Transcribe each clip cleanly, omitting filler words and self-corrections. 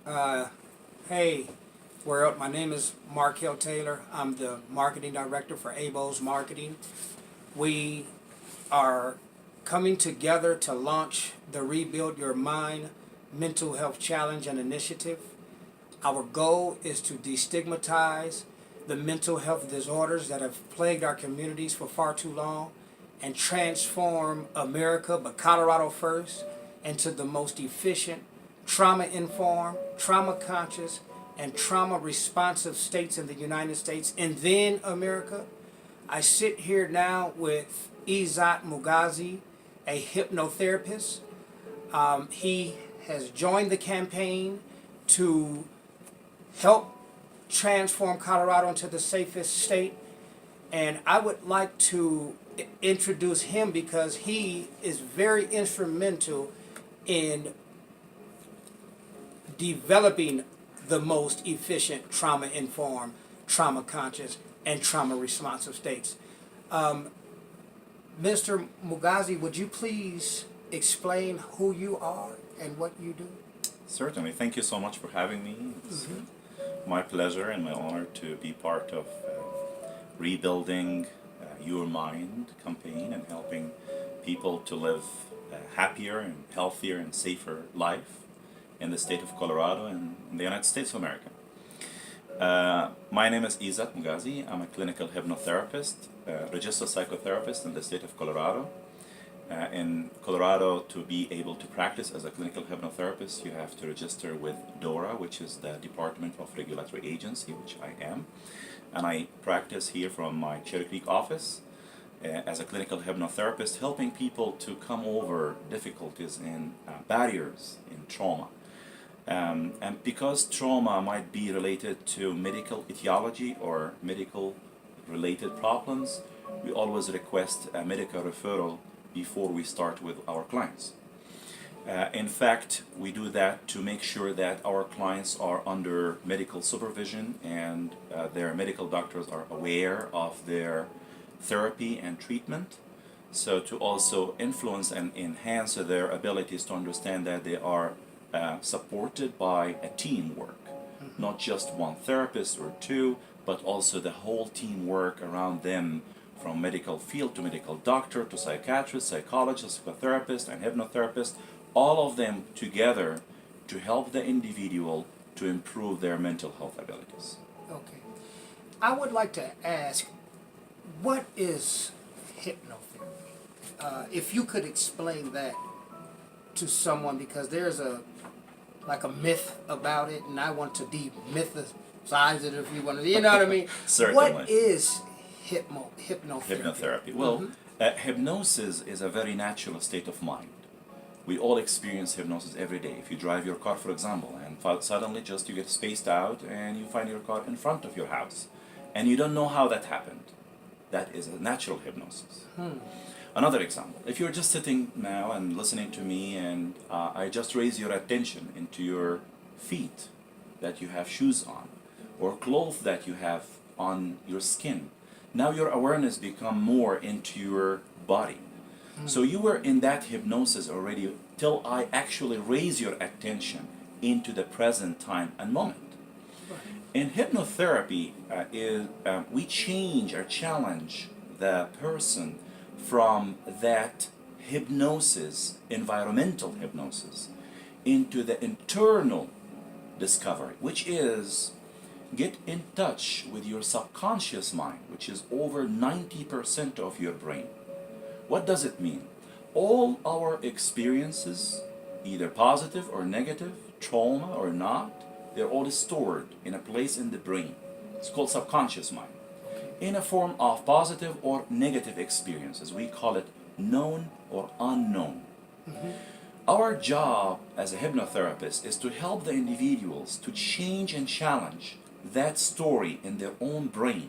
Uh, hey, world, my name is Mark Hill Taylor. I'm the marketing director for ABO's Marketing. We are coming together to launch the Rebuild Your Mind Mental Health Challenge and Initiative. Our goal is to destigmatize the mental health disorders that have plagued our communities for far too long and transform America, but Colorado first, into the most efficient, trauma-informed, trauma-conscious, and trauma-responsive states in the United States, and then America. I sit here now with Ezzat Moghazy, a hypnotherapist. He has joined the campaign to help transform Colorado into the safest state. And I would like to introduce him because he is very instrumental in developing the most efficient trauma-informed, trauma-conscious, and trauma-responsive states. Mr. Moghazy, would you please explain who you are and what you do? Certainly. Thank you so much for having me. It's my pleasure and my honor to be part of rebuilding your mind campaign and helping people to live a happier and healthier and safer life in the state of Colorado and in the United States of America. My name is Ezzat Moghazy. I'm a clinical hypnotherapist, registered psychotherapist in the state of Colorado. In Colorado, to be able to practice as a clinical hypnotherapist, you have to register with DORA, which is the Department of Regulatory Agency, which I am. And I practice here from my Cherry Creek office as a clinical hypnotherapist, helping people to come over difficulties and barriers in trauma. And because trauma might be related to medical etiology or medical related problems, we always request a medical referral before we start with our clients. In fact, we do that to make sure that our clients are under medical supervision and their medical doctors are aware of their therapy and treatment. So to also influence and enhance their abilities to understand that they are supported by a teamwork, not just one therapist or two, but also the whole teamwork around them, from medical field to medical doctor to psychiatrist, psychologist, psychotherapist, and hypnotherapist, all of them together to help the individual to improve their mental health abilities. Okay. I would like to ask, what is hypnotherapy? If you could explain that to someone, because there's a myth about it, and I want to demythicize it, if you want to, you know what I mean? Certainly. What is hypnotherapy? Hypnotherapy. Well, hypnosis is a very natural state of mind. We all experience hypnosis every day. If you drive your car, for example, and suddenly just you get spaced out and you find your car in front of your house, and you don't know how that happened. That is a natural hypnosis. Another example, if you're just sitting now and listening to me and I just raise your attention into your feet, that you have shoes on, or clothes that you have on your skin, now your awareness become more into your body. So you were in that hypnosis already till I actually raise your attention into the present time and moment. In hypnotherapy, we change or challenge the person from that hypnosis, environmental hypnosis, into the internal discovery, which is get in touch with your subconscious mind, which is over 90% of your brain. What does it mean? All our experiences, either positive or negative, trauma or not, they're all stored in a place in the brain. It's called subconscious mind. In a form of positive or negative experiences. We call it known or unknown. Our job as a hypnotherapist is to help the individuals to change and challenge that story in their own brain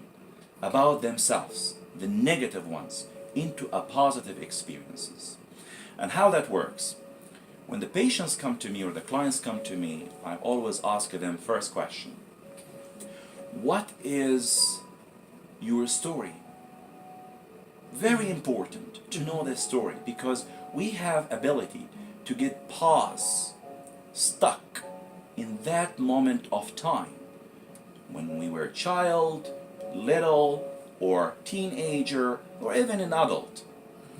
about themselves, the negative ones, into a positive experiences. And how that works, when the patients come to me or the clients come to me, I always ask them first question, what is your story? Very important to know the story, because we have ability to get pause, stuck in that moment of time, when we were a child, little, or teenager, or even an adult,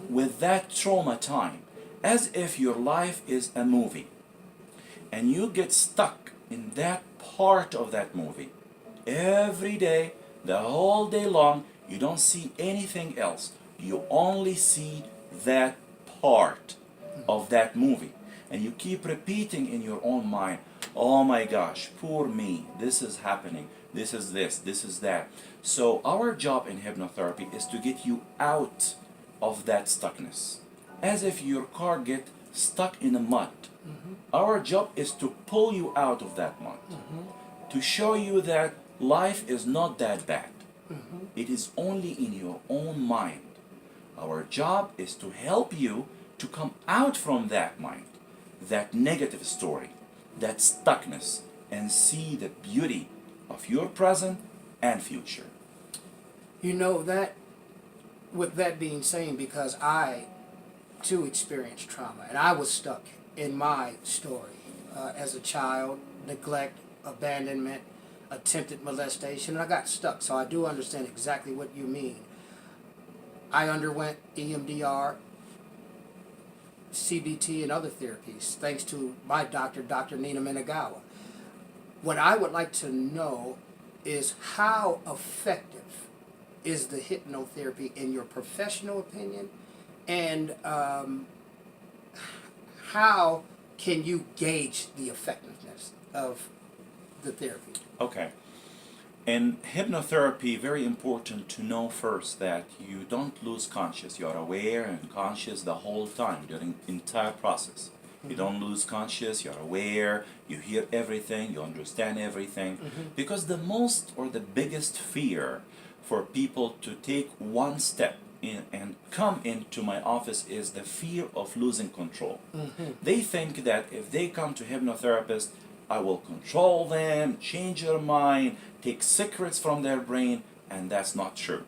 with that trauma time, as if your life is a movie, and you get stuck in that part of that movie every day, the whole day long. You don't see anything else. You only see that part of that movie. And you keep repeating in your own mind, oh my gosh, poor me, this is happening, this is this is that. So our job in hypnotherapy is to get you out of that stuckness. As if your car get stuck in the mud. Our job is to pull you out of that mud. To show you that life is not that bad. It is only in your own mind. Our job is to help you to come out from that mind, that negative story, that stuckness, and see the beauty of your present and future. You know that, with that being said, because I too experienced trauma, and I was stuck in my story as a child, neglect, abandonment, attempted molestation, and I got stuck, so I do understand exactly what you mean. I underwent EMDR, CBT, and other therapies, thanks to my doctor, Dr. Nina Minagawa. What I would like to know is how effective is the hypnotherapy in your professional opinion, and how can you gauge the effectiveness of the therapy? Okay. In hypnotherapy, very important to know first that you don't lose conscious. You are aware and conscious the whole time during the entire process. You don't lose conscious, you're aware, you hear everything, you understand everything. Because the most or the biggest fear for people to take one step in and come into my office is the fear of losing control. They think that if they come to hypnotherapist, I will control them, change their mind, take secrets from their brain, and that's not true.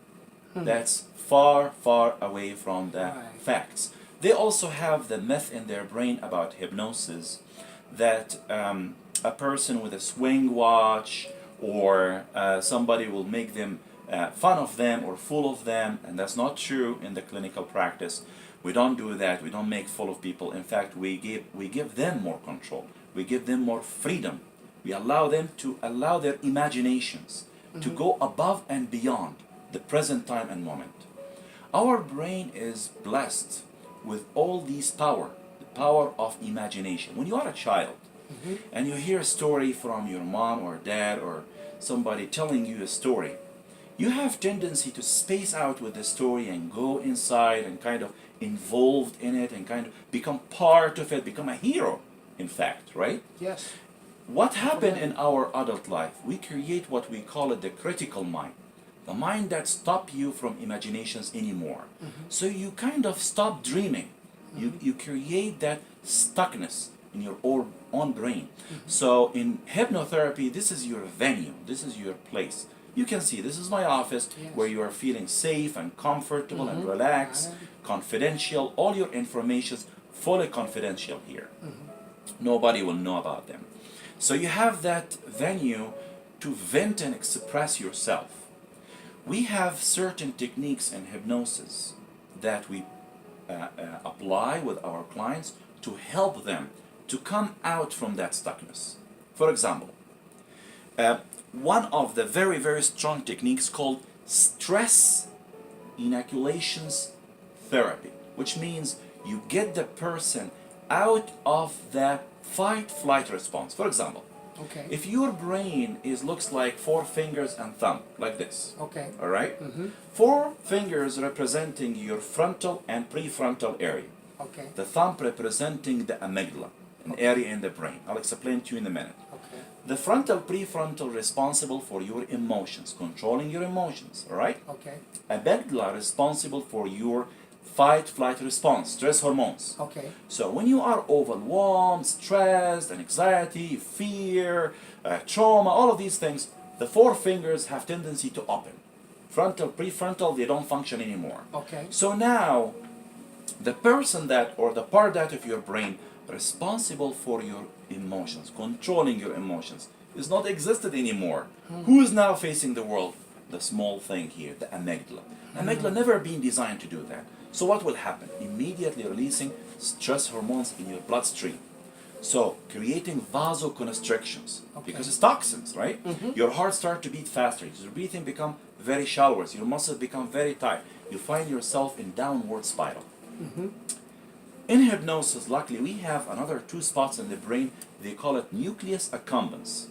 That's far, far away from the facts. They also have the myth in their brain about hypnosis that a person with a swing watch or somebody will make them fun of them or fool of them, and that's not true in the clinical practice. We don't do that. We don't make fool of people. In fact, we give them more control. We give them more freedom. We allow them to allow their imaginations to go above and beyond the present time and moment. Our brain is blessed with all these power, the power of imagination. When you are a child and you hear a story from your mom or dad or somebody telling you a story, you have tendency to space out with the story and go inside and kind of involved in it and kind of become part of it, become a hero, in fact, right? Yes. What happened in our adult life? We create what we call it the critical mind. The mind that stops you from imaginations anymore. So you kind of stop dreaming. You create that stuckness in your own brain. So in hypnotherapy, this is your venue. This is your place. You can see this is my office where you are feeling safe and comfortable and relaxed, confidential. All your information is fully confidential here. Nobody will know about them. So you have that venue to vent and express yourself. We have certain techniques in hypnosis that we apply with our clients to help them to come out from that stuckness. For example, one of the very, very strong techniques called stress inoculations therapy, which means you get the person out of the fight-flight response. For example, if your brain looks like 4 fingers and thumb, like this, all right? 4 fingers representing your frontal and prefrontal area. The thumb representing the amygdala, an area in the brain. I'll explain to you in a minute. The frontal, prefrontal responsible for your emotions, controlling your emotions, all right? Amygdala responsible for your fight-flight response, stress hormones. So when you are overwhelmed, stressed, anxiety, fear, trauma, all of these things, the 4 fingers have tendency to open. Frontal, prefrontal, they don't function anymore. So now, the person that, or the part that of your brain responsible for your emotions, controlling your emotions, is not existed anymore. Who is now facing the world? The small thing here, the amygdala. Amygdala never been designed to do that. So what will happen? Immediately releasing stress hormones in your bloodstream. So creating vasoconstrictions, because it's toxins, right? Your heart starts to beat faster, your breathing become very shallower, your muscles become very tight. You find yourself in downward spiral. In hypnosis, luckily, we have another two spots in the brain. They call it nucleus accumbens.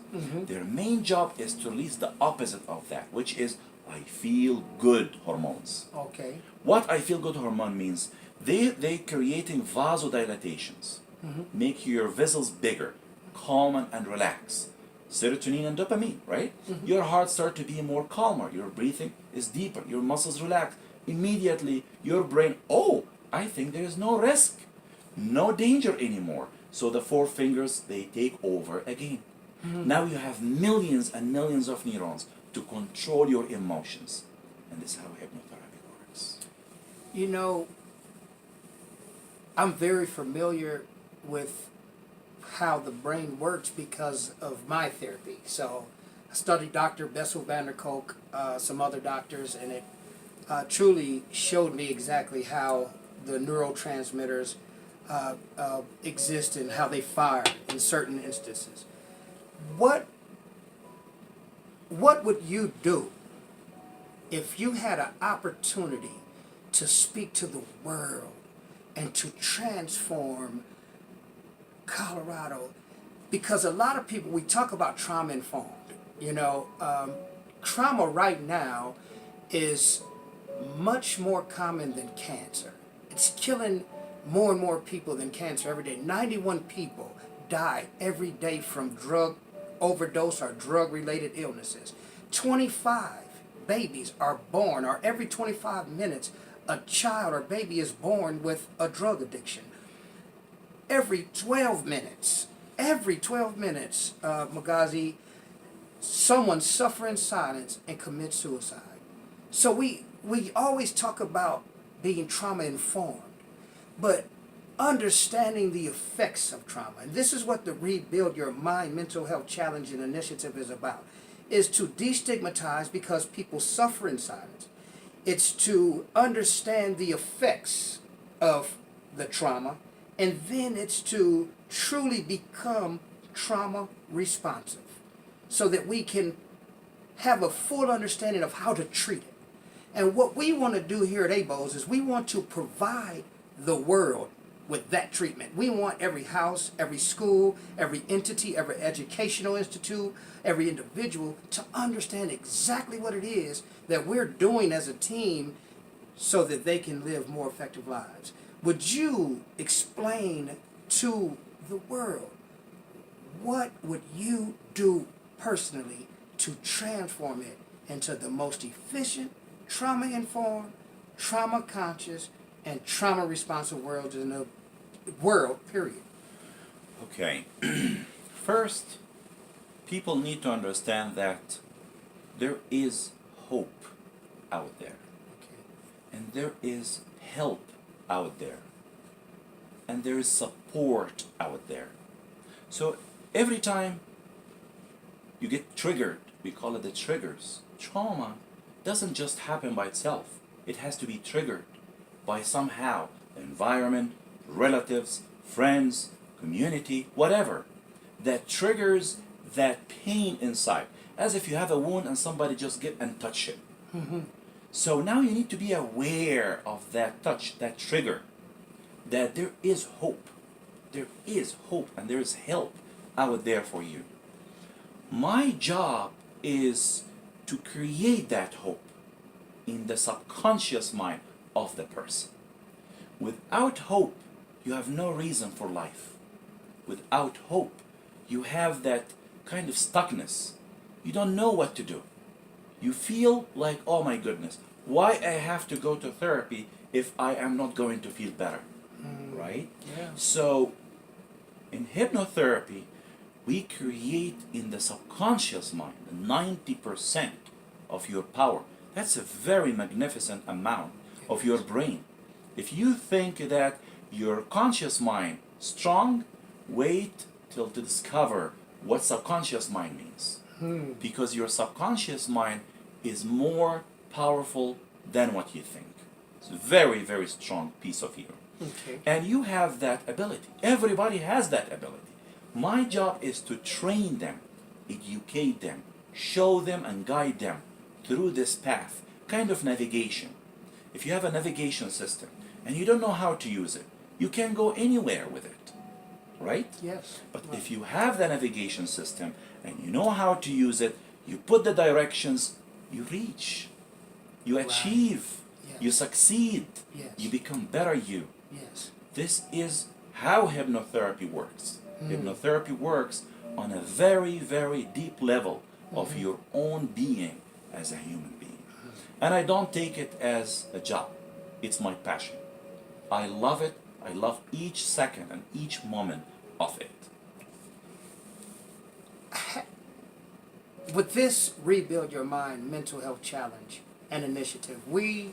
Their main job is to release the opposite of that, which is I feel good hormones. Okay. What I feel good hormone means, they creating vasodilatations, make your vessels bigger, calm and relax. Serotonin and dopamine, right? Your heart start to be more calmer, your breathing is deeper, your muscles relax. Immediately, your brain, oh, I think there is no risk, no danger anymore. So the four fingers, they take over again. Now you have millions and millions of neurons to control your emotions. And this is how hypnotherapy works. You know, I'm very familiar with how the brain works because of my therapy. So I studied Dr. Bessel van der Kolk, some other doctors, and it truly showed me exactly how the neurotransmitters exist and how they fire in certain instances. What would you do if you had an opportunity to speak to the world and to transform Colorado? Because a lot of people, we talk about trauma informed. You know, trauma right now is much more common than cancer. It's killing more and more people than cancer every day. 91 people die every day from drug overdose or drug-related illnesses. 25 babies are born, or every 25 minutes, a child or baby is born with a drug addiction. Every 12 minutes, Moghazy, someone suffers in silence and commits suicide. So we always talk about being trauma-informed, but understanding the effects of trauma. And this is what the Rebuild Your Mind Mental Health Challenge and Initiative is about, is to destigmatize because people suffer in silence. It's to understand the effects of the trauma, and then it's to truly become trauma responsive so that we can have a full understanding of how to treat it. And what we want to do here at ABOS is we want to provide the world with that treatment. We want every house, every school, every entity, every educational institute, every individual to understand exactly what it is that we're doing as a team so that they can live more effective lives. Would you explain to the world, what would you do personally to transform it into the most efficient, trauma-informed, trauma-conscious, and trauma-responsive world in the world, period? Okay. First, people need to understand that there is hope out there. Okay. And there is help out there. And there is support out there. So every time you get triggered, we call it the triggers. Trauma doesn't just happen by itself. It has to be triggered by somehow the environment, relatives, friends, community, whatever, that triggers that pain inside. As if you have a wound and somebody just get and touch it. So now you need to be aware of that touch, that trigger, that there is hope. There is hope and there is help out there for you. My job is to create that hope in the subconscious mind of the person. Without hope, you have no reason for life. Without hope, you have that kind of stuckness. You don't know what to do. You feel like, oh my goodness, why I have to go to therapy if I am not going to feel better, right? Yeah. So, in hypnotherapy, we create in the subconscious mind 90% of your power. That's a very magnificent amount of your brain. If you think that your conscious mind strong, wait till to discover what subconscious mind means. Because your subconscious mind is more powerful than what you think. It's a very, very strong piece of you. Okay. And you have that ability. Everybody has that ability. My job is to train them, educate them, show them and guide them through this path, kind of navigation. If you have a navigation system and you don't know how to use it, you can't go anywhere with it, right? Yes. But Right. if you have the navigation system and you know how to use it, you put the directions, you reach, you Right. achieve, Yes. you succeed, Yes. you become better you. Yes. This is how hypnotherapy works. Hypnotherapy works on a very, very deep level of your own being as a human being. And I don't take it as a job. It's my passion. I love it. I love each second and each moment of it. With this Rebuild Your Mind mental health challenge and initiative, we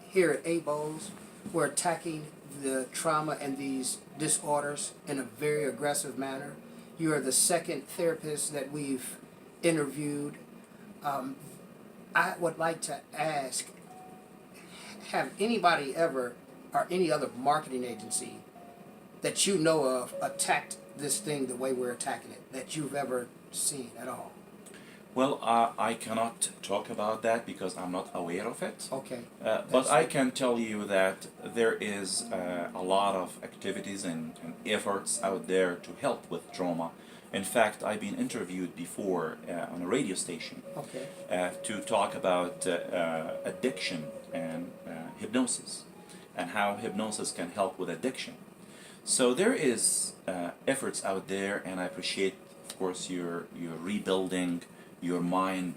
here at ABOS, we're attacking the trauma and these disorders in a very aggressive manner. You are the second therapist that we've interviewed. I would like to ask, have anybody ever, or any other marketing agency that you know of, attacked this thing the way we're attacking it, that you've ever seen at all? Well, I cannot talk about that because I'm not aware of it. Okay. But I can tell you that there is a lot of activities and efforts out there to help with trauma. In fact, I've been interviewed before on a radio station Okay. to talk about addiction and hypnosis and how hypnosis can help with addiction. So there is efforts out there, and I appreciate, of course, your rebuilding your mind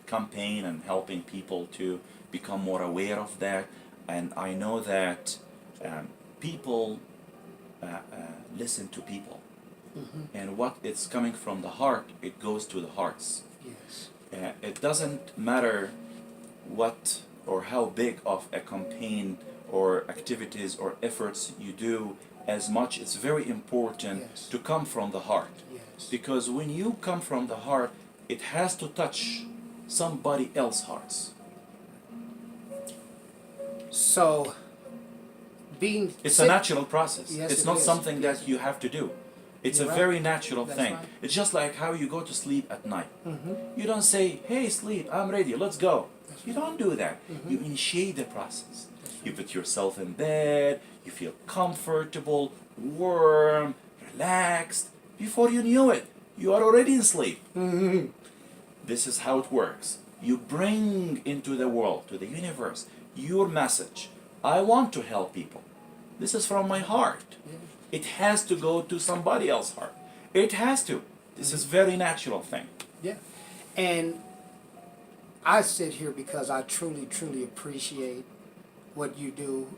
campaign and helping people to become more aware of that. And I know that people listen to people, and what it's coming from the heart, it goes to the hearts. Yes. It doesn't matter what or how big of a campaign or activities or efforts you do, as much it's very important Yes. to come from the heart. Yes. Because when you come from the heart, it has to touch somebody else's hearts. So, being It's sick- a natural process. Yes, It's it not is. something Yes. that you have to do. It's You're a right. very natural That's thing. right. It's just like how you go to sleep at night. Mhm. You don't say, hey, sleep, I'm ready, let's go. That's You don't do that. You initiate the process. You put yourself in bed, you feel comfortable, warm, relaxed. Before you knew it, you are already in sleep. This is how it works. You bring into the world, to the universe, your message. I want to help people. This is from my heart. It has to go to somebody else's heart. It has to. This is very natural thing. Yeah. And I sit here because I truly, truly appreciate what you do.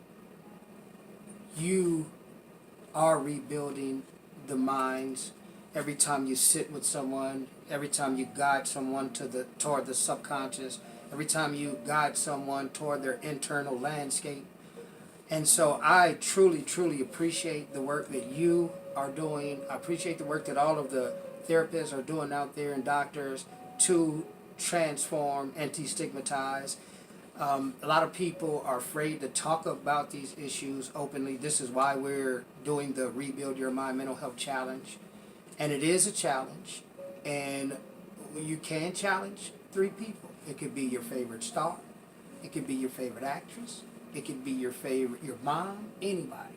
You are rebuilding the minds every time you sit with someone, every time you guide someone toward the subconscious, every time you guide someone toward their internal landscape. And so I truly, truly appreciate the work that you are doing. I appreciate the work that all of the therapists are doing out there and doctors to transform and destigmatize. A lot of people are afraid to talk about these issues openly. This is why we're doing the Rebuild Your Mind Mental Health Challenge. And it is a challenge. And you can challenge 3 people. It could be your favorite star. It could be your favorite actress. It could be your mom, anybody.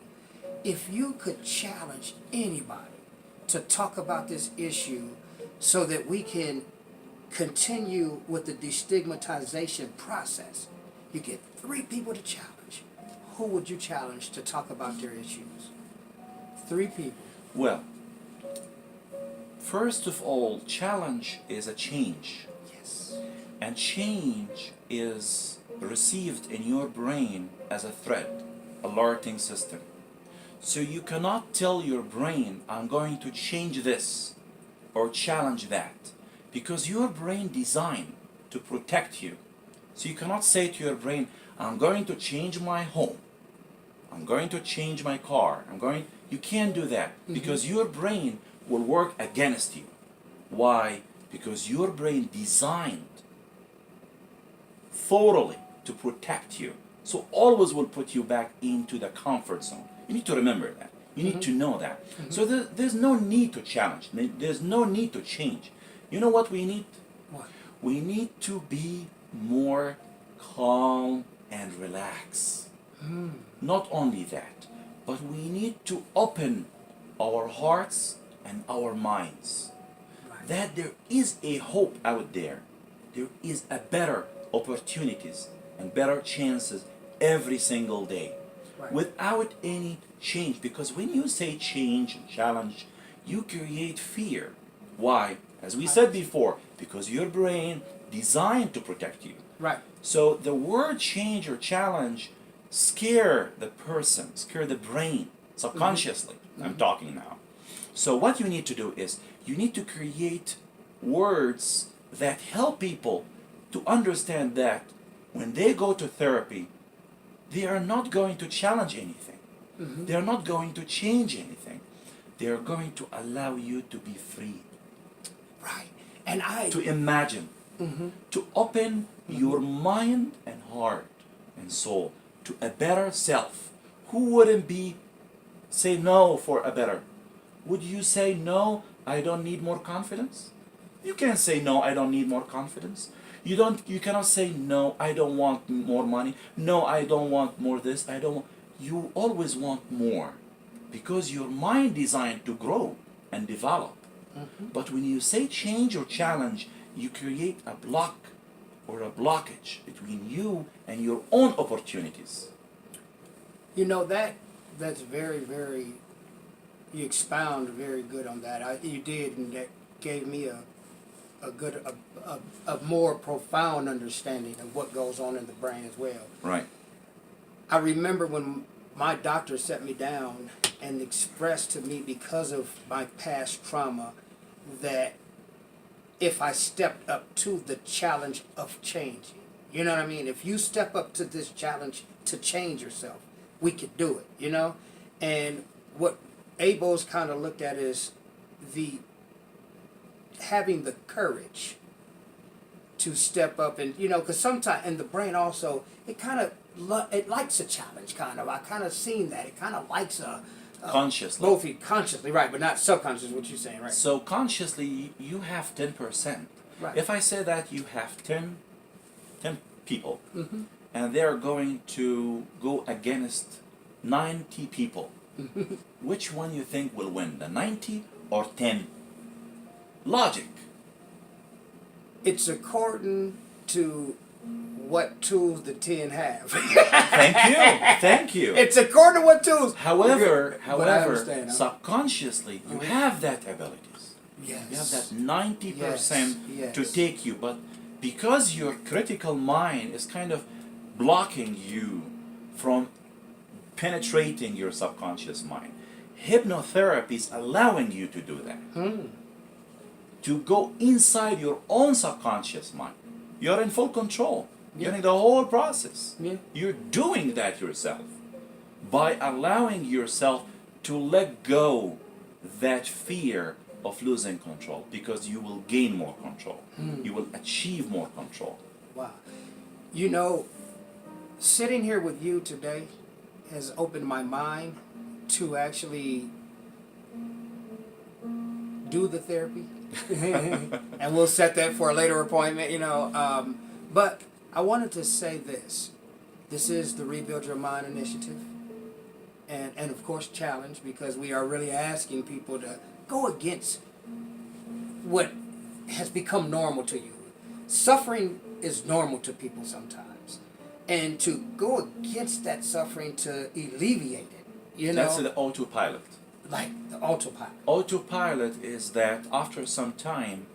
If you could challenge anybody to talk about this issue so that we can continue with the destigmatization process, you get 3 people to challenge. Who would you challenge to talk about their issues? 3 people. Well, first of all, challenge is a change. Yes. And change is received in your brain as a threat, alerting system. So you cannot tell your brain, I'm going to change this or challenge that, because your brain designed to protect you. So you cannot say to your brain, I'm going to change my home, I'm going to change my car, You can't do that because your brain will work against you. Why? Because your brain designed thoroughly to protect you. So always will put you back into the comfort zone. You need to remember that. You need to know that. So there's no need to challenge. There's no need to change. You know what we need? What? We need to be more calm and relaxed. Not only that, but we need to open our hearts and our minds. That there is a hope out there. There is a better opportunities and better chances every single day. Right. Without any change. Because when you say change and challenge, you create fear. Why? As we said before, because your brain designed to protect you. Right. So the word change or challenge scare the person, scare the brain subconsciously. I'm talking now. So what you need to do is you need to create words that help people to understand that when they go to therapy, they are not going to challenge anything. They are not going to change anything. They are going to allow you to be free. Right. And To imagine, to open your mind and heart and soul to a better self. Who wouldn't say no for a better? Would you say no, I don't need more confidence? You can't say no, I don't need more confidence. You cannot say no, I don't want more money. No, I don't want more this. You always want more because your mind designed to grow and develop. But when you say change or challenge, you create a block or a blockage between you and your own opportunities. you know that's very, very. You expound very good on that. You did, and that gave me a more profound understanding of what goes on in the brain as well. Right. I remember when my doctor set me down and expressed to me, because of my past trauma, that if I stepped up to the challenge of changing, you know what I mean? If you step up to this challenge to change yourself, we could do it, you know? And what Abel's kind of looked at is having the courage to step up, and because sometimes, and the brain also, it kind of it likes a challenge, kind of. I kind of seen that it kind of likes a Consciously. both consciously, right, but not subconscious. What you're saying, right? So consciously, you have 10%. Right. If I say that you have 10 people, and they're going to go against 90 people, which one you think will win, the 90 or 10? Logic. It's according to what tools the 10 have. Thank you. It's according to what tools. However, But I understand, huh? subconsciously, you have that abilities. Yes. You have that 90% Yes. to take you, but because your critical mind is kind of blocking you from penetrating your subconscious mind, hypnotherapy is allowing you to do that. To go inside your own subconscious mind. You're in full control during the whole process. Yeah. You're doing that yourself by allowing yourself to let go that fear of losing control, because you will gain more control. You will achieve more control. Wow. Sitting here with you today has opened my mind to actually do the therapy. And we'll set that for a later appointment, But I wanted to say this. This is the Rebuild Your Mind initiative. And of course, challenge, because we are really asking people to go against what has become normal to you. Suffering is normal to people sometimes. And to go against that suffering, to alleviate it, That's the autopilot. Like the autopilot. Autopilot is that after some time,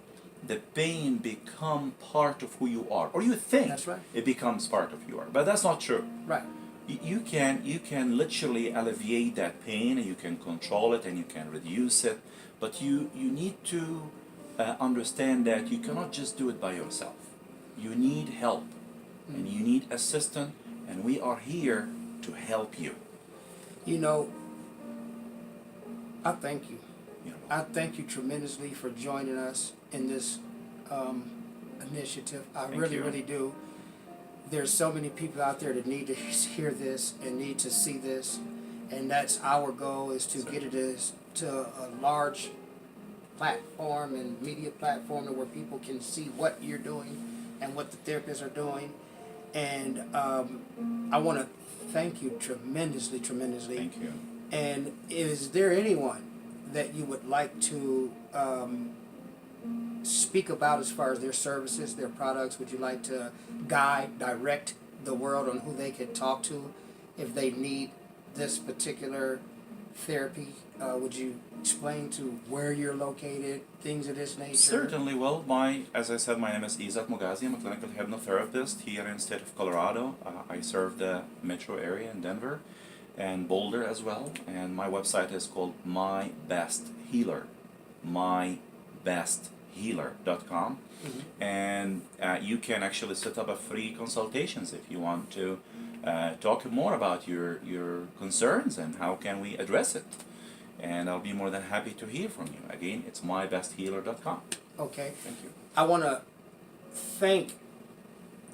the pain become part of who you are, or you think That's right. it becomes part of you are, but that's not true. Right. You can literally alleviate that pain, and you can control it, and you can reduce it, but you need to understand that you cannot just do it by yourself. You need help, and you need assistance, and we are here to help you. I thank you. You know, I thank you tremendously for joining us in this initiative. I Thank really, you. really do. There's so many people out there that need to hear this and need to see this, and that's our goal, is to get it to a large platform and media platform where people can see what you're doing and what the therapists are doing. And I want to thank you tremendously. thank you. And is there anyone that you would like to speak about as far as their services, their products? Would you like to direct the world on who they could talk to if they need this particular therapy? Would you explain to where you're located, things of this nature? Certainly. Well, as I said, my name is Ezzat Moghazy. I'm a clinical hypnotherapist here in the state of Colorado. I serve the metro area in Denver and Boulder as well. And my website is called My Best Healer, mybesthealer.com. Mm-hmm. And you can actually set up a free consultations if you want to talk more about your concerns and how can we address it. And I'll be more than happy to hear from you. Again, it's mybesthealer.com. Okay. Thank you. I want to thank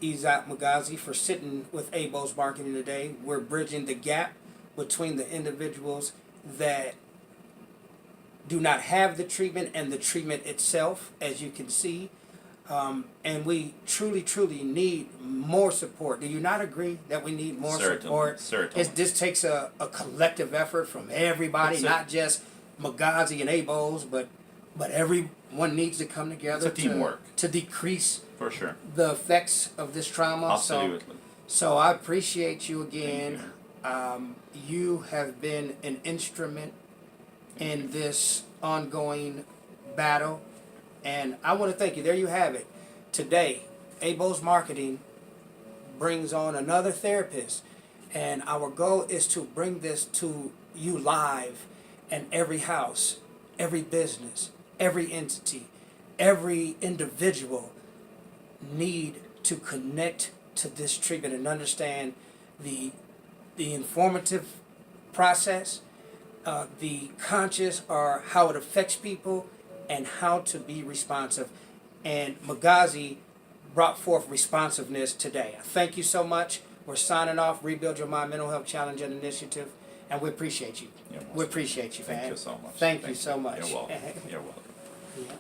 Ezzat Moghazy for sitting with ABO's Marketing today. We're bridging the gap between the individuals that do not have the treatment and the treatment itself, as you can see. And we truly, truly need more support. Do you not agree that we need more support? Certainly. This takes a collective effort from everybody, not just Moghazy and ABOs, but everyone needs to come together It's a teamwork. to decrease For sure. the effects of this trauma. Absolutely. So I appreciate you again. Thank You have been an instrument in this ongoing battle, and I want to thank you. There you have it. Today, ABO's Marketing brings on another therapist, and our goal is to bring this to you live in every house, every business, every entity, every individual need to connect to this treatment and understand the informative process, the conscious, or how it affects people, and how to be responsive. And Moghazy brought forth responsiveness today. Thank you so much. We're signing off. Rebuild Your Mind Mental Health Challenge and Initiative, and we appreciate you. We appreciate you, man. Thank you so much. Thank you so much. You're welcome. You're welcome. Yeah.